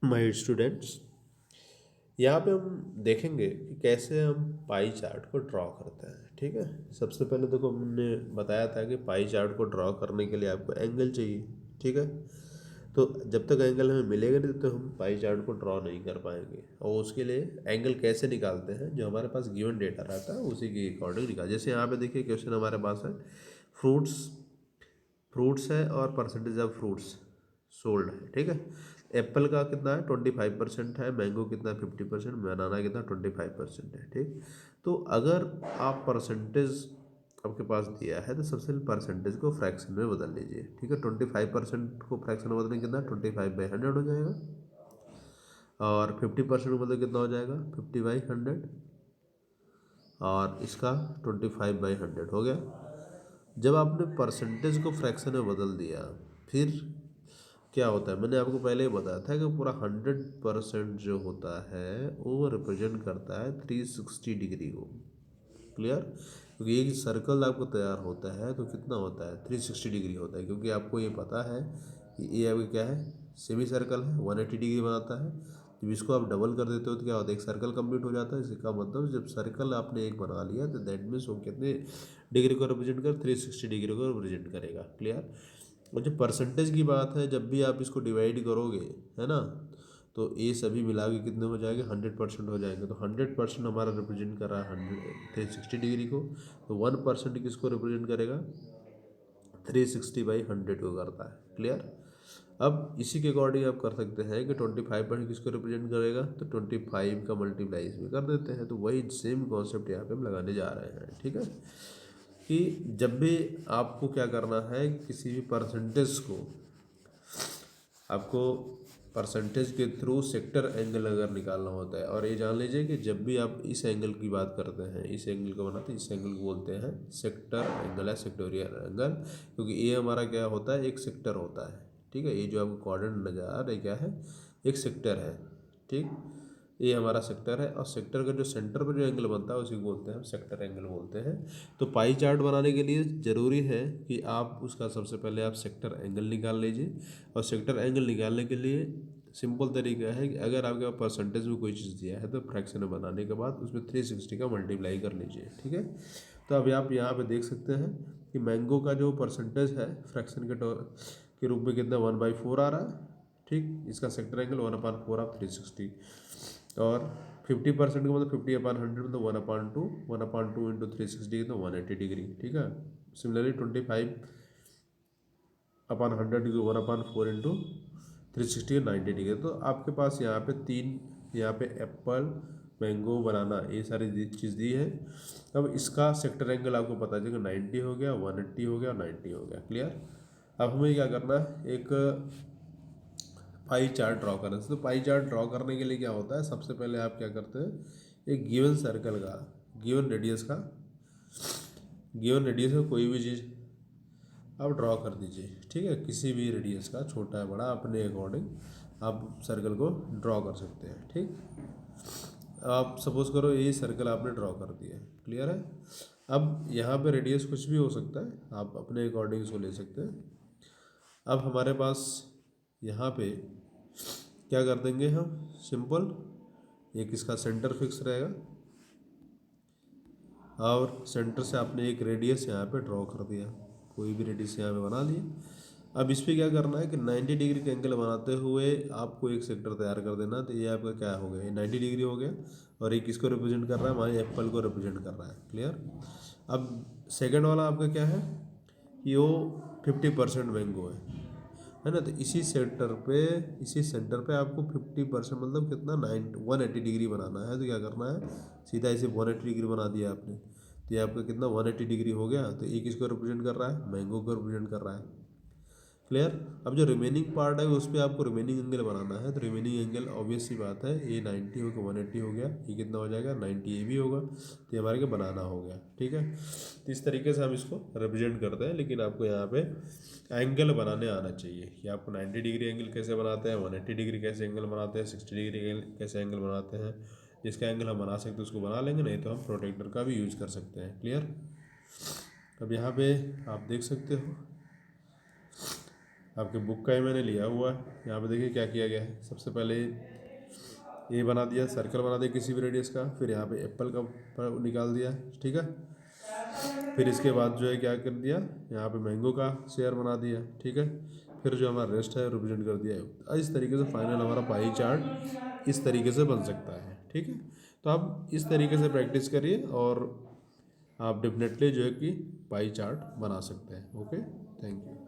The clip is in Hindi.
माय स्टूडेंट्स, यहाँ पे हम देखेंगे कि कैसे हम पाई चार्ट को ड्रॉ करते हैं। ठीक है, सबसे पहले देखो हमने बताया था कि पाई चार्ट को ड्रॉ करने के लिए आपको एंगल चाहिए। ठीक है, तो जब तक एंगल हमें मिलेगा नहीं तो हम पाई चार्ट को ड्रॉ नहीं कर पाएंगे। और उसके लिए एंगल कैसे निकालते हैं, जो हमारे पास गिवन डेटा रहता है उसी के अकॉर्डिंग निकाल। जैसे यहाँ पे देखिए क्वेश्चन हमारे पास है, फ्रूट्स फ्रूट्स है और परसेंटेज ऑफ फ्रूट्स सोल्ड है। ठीक है, एप्पल का कितना है 25% है, मैंगो कितना 50%, बनाना कितना 25% है। ठीक, तो अगर आप परसेंटेज आपके पास दिया है तो सबसे पहले परसेंटेज को फ्रैक्शन में बदल लीजिए। ठीक है, 25% को फ्रैक्शन में बदलने कितना 25/100 हो जाएगा, और 50% में बदल कितना हो जाएगा 50/100, और इसका 25/100 हो गया। जब आपने परसेंटेज को फ्रैक्शन में बदल दिया फिर क्या होता है, मैंने आपको पहले ही बताया था कि पूरा 100% जो होता है वो रिप्रेजेंट करता है 360 डिग्री को। क्लियर, क्योंकि एक सर्कल आपको तैयार होता है तो कितना होता है 360 डिग्री होता है, क्योंकि आपको ये पता है कि ये आपका क्या है सेमी सर्कल है, 180 डिग्री बनाता है। जब इसको आप डबल कर देते हो तो क्या होता है, एक सर्कल कंप्लीट हो जाता है। इसका मतलब जब सर्कल आपने एक बना लिया तो दैट मीन्स वो कितने डिग्री को रिप्रेजेंट कर 360 डिग्री को रिप्रेजेंट करेगा। क्लियर, और जो परसेंटेज की बात है, जब भी आप इसको डिवाइड करोगे है ना, तो ये सभी मिला के कितने हो जाएंगे 100% हो जाएंगे। तो 100% हमारा रिप्रेजेंट कर रहा है 360 डिग्री को, तो 1% किसको रिप्रेजेंट करेगा 360/100 को करता है। क्लियर, अब इसी के अकॉर्डिंग आप कर सकते हैं कि 25% किसको रिप्रेजेंट करेगा, तो 25 का मल्टीप्लाई इसमें कर देते हैं। तो वही सेम कॉन्सेप्ट यहाँ पे हम लगाने जा रहे हैं। ठीक है, कि जब भी आपको क्या करना है, किसी भी परसेंटेज को आपको परसेंटेज के थ्रू सेक्टर एंगल अगर निकालना होता है, और ये जान लीजिए कि जब भी आप इस एंगल की बात करते हैं, इस एंगल को बनाते हैं, इस एंगल को बोलते हैं सेक्टर एंगल या सेक्टोरियल एंगल, क्योंकि ये हमारा क्या होता है एक सेक्टर होता है। ठीक है, ये जो आपको कोऑर्डिनेट नजर आ रहा है क्या है, एक सेक्टर है। ठीक, ये हमारा सेक्टर है, और सेक्टर का जो सेंटर पर जो एंगल बनता है उसी को बोलते हैं हम सेक्टर एंगल बोलते हैं। तो पाई चार्ट बनाने के लिए ज़रूरी है कि आप उसका सबसे पहले आप सेक्टर एंगल निकाल लीजिए। और सेक्टर एंगल निकालने के लिए सिंपल तरीका है कि अगर आपके पास परसेंटेज में कोई चीज़ दिया है तो फ्रैक्शन में बनाने के बाद उसमें 360 का मल्टीप्लाई कर लीजिए। ठीक है, तो अभी आप यहाँ पे देख सकते हैं कि मैंगो का जो परसेंटेज है फ्रैक्शन के रूप में कितना 1/4 आ रहा है। ठीक, इसका सेक्टर एंगल 1/4 ऑफ 360, और 50% का मतलब 50/100 मतलब 1/2, 1/2 इंटू 360 तो 180 डिग्री। ठीक है, सिमिलरली 25/100 की 1/4 इंटू 360 90 डिग्री। तो आपके पास यहाँ पे तीन, यहाँ पे एप्पल मैंगो बनाना ये सारी चीज़ दी है। अब इसका सेक्टर एंगल आपको पता चलेगा 90 हो गया, 180 हो गया, 90 हो गया। क्लियर, अब हमें क्या करना है, एक पाई चार्ट ड्रॉ करना है। तो पाई चार्ट ड्रॉ करने के लिए क्या होता है, सबसे पहले आप क्या करते हैं, एक गिवन सर्कल का गिवन रेडियस का कोई भी चीज़ आप ड्रॉ कर दीजिए। ठीक है, किसी भी रेडियस का छोटा है बड़ा अपने अकॉर्डिंग आप सर्कल को ड्रॉ कर सकते हैं। ठीक, आप सपोज करो ये सर्कल आपने ड्रॉ कर दिया। क्लियर है, अब यहाँ पे रेडियस कुछ भी हो सकता है, आप अपने अकॉर्डिंग इसको ले सकते हैं। अब हमारे पास यहाँ पे क्या कर देंगे हम, सिंपल एक इसका सेंटर फिक्स रहेगा, और सेंटर से आपने एक रेडियस यहाँ पे ड्रॉ कर दिया, कोई भी रेडियस यहाँ पे बना लिया। अब इस पर क्या करना है कि 90 डिग्री का एंगल बनाते हुए आपको एक सेक्टर तैयार कर देना। तो ये आपका क्या हो गया, ये 90 डिग्री हो गया, और ये किसको रिप्रेजेंट कर रहा है, हमारे एप्पल को रिप्रेजेंट कर रहा है। क्लियर, अब सेकेंड वाला आपका क्या है कि वो 50% मैंगो है ना, तो इसी सेंटर पे आपको 50% मतलब कितना 180 डिग्री बनाना है। तो क्या करना है, सीधा इसे 180 डिग्री बना दिया आपने, तो ये आपका कितना 180 डिग्री हो गया। तो ये किसको रिप्रेजेंट कर रहा है, मैंगो को रिप्रेजेंट कर रहा है। क्लियर, अब जो रिमेनिंग पार्ट है उस पर आपको रिमेनिंग एंगल बनाना है। तो रिमेनिंग एंगल ऑब्वियस सी बात है, ये 90 हो गया, 180 हो गया, ये कितना हो जाएगा 90, ये भी होगा, तो ये हमारे को बनाना हो गया। ठीक है, तो इस तरीके से हम इसको रिप्रेजेंट करते हैं। लेकिन आपको यहाँ पे एंगल बनाने आना चाहिए कि आपको 90 डिग्री एंगल कैसे बनाते हैं, 180 डिग्री कैसे एंगल बनाते हैं, 60 डिग्री कैसे एंगल बनाते हैं। जिसका एंगल हम बना सकते हैं उसको बना लेंगे, नहीं तो हम प्रोटेक्टर का भी यूज़ कर सकते हैं। क्लियर, अब यहाँ पे आप देख सकते हो आपके बुक का ही मैंने लिया हुआ है। यहाँ पे देखिए क्या किया गया है। सबसे पहले ये बना दिया, सर्कल बना दिया किसी भी रेडियस का, फिर यहाँ पे एप्पल का निकाल दिया, ठीक है। फिर इसके बाद जो है क्या कर दिया, यहाँ पे मैंगो का शेयर बना दिया, ठीक है। फिर जो हमारा रेस्ट है रिप्रेजेंट कर दिया है। इस तरीके से फाइनल हमारा पाई चार्ट इस तरीके से बन सकता है, ठीक है। तो आप इस तरीके से प्रैक्टिस करिए और आप डेफिनेटली जो है कि पाई चार्ट बना सकते हैं। Okay, thank you.